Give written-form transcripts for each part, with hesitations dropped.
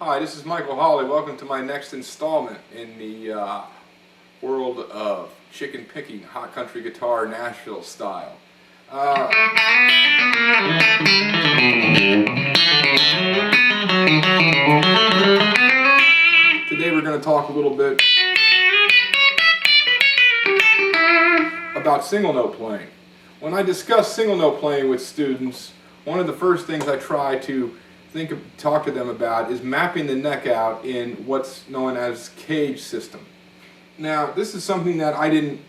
Hi, this is Michael Hawley. Welcome to my next installment in the world of chicken picking, hot country guitar, Nashville style. Today we're going to talk a little bit about single note playing. When I discuss single note playing with students, one of the first things I try to talk to them about is mapping the neck out in what's known as CAGED system. Now, this is something that I didn't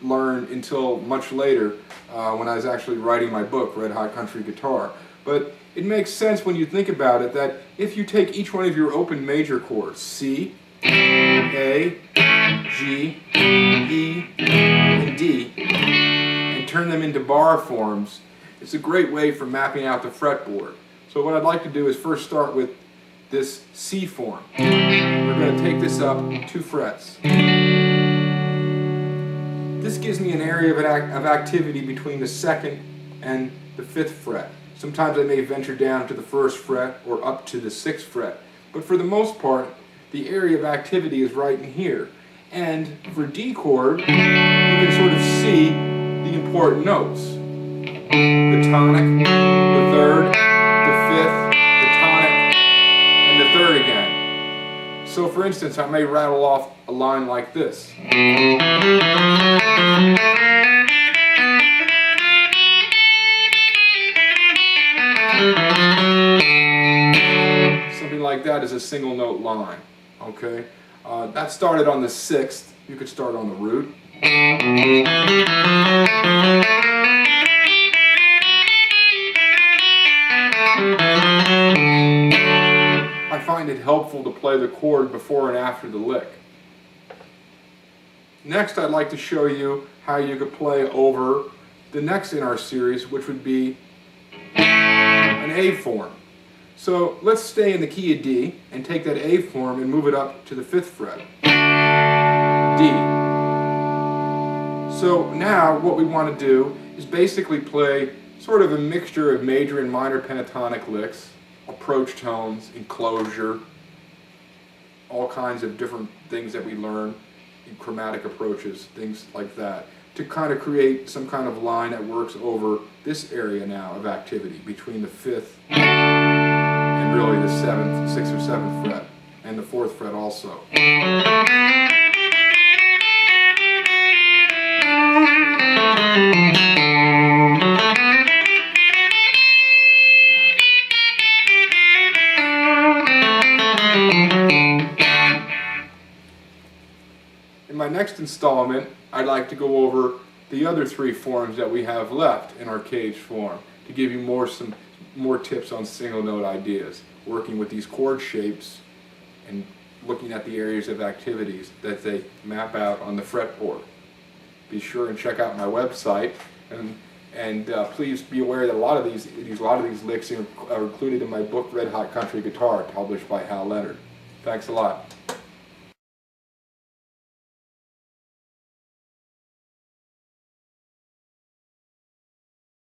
learn until much later when I was actually writing my book, Red Hot Country Guitar. But it makes sense when you think about it that if you take each one of your open major chords, C, A, G, E, and D, and turn them into bar forms, it's a great way for mapping out the fretboard. So what I'd like to do is first start with this C form. We're going to take this up 2 frets. This gives me an area of activity between the 2nd and the 5th fret. Sometimes I may venture down to the 1st fret or up to the 6th fret. But for the most part, the area of activity is right in here. And for D chord, you can sort of see the important notes. The tonic, the 3rd, the 5th, the tonic, and the 3rd again. So for instance, I may rattle off a line like this. Something like that is a single note line. Okay? That started on the 6th. You could start on the root. I find it helpful to play the chord before and after the lick. Next, I'd like to show you how you could play over the next in our series, which would be an A form. So let's stay in the key of D and take that A form and move it up to the 5th fret. D. So now what we want to do is basically play sort of a mixture of major and minor pentatonic licks, approach tones, enclosure, all kinds of different things that we learn in chromatic approaches, things like that, to kind of create some kind of line that works over this area now of activity between the 5th and really the 7th, 6th or 7th fret, and the 4th fret also. In my next installment, I'd like to go over the other 3 forms that we have left in our CAGED form to give you some more tips on single note ideas, working with these chord shapes and looking at the areas of activities that they map out on the fretboard. Be sure and check out my website, and please be aware that a lot of these licks are included in my book Red Hot Country Guitar, published by Hal Leonard. Thanks a lot.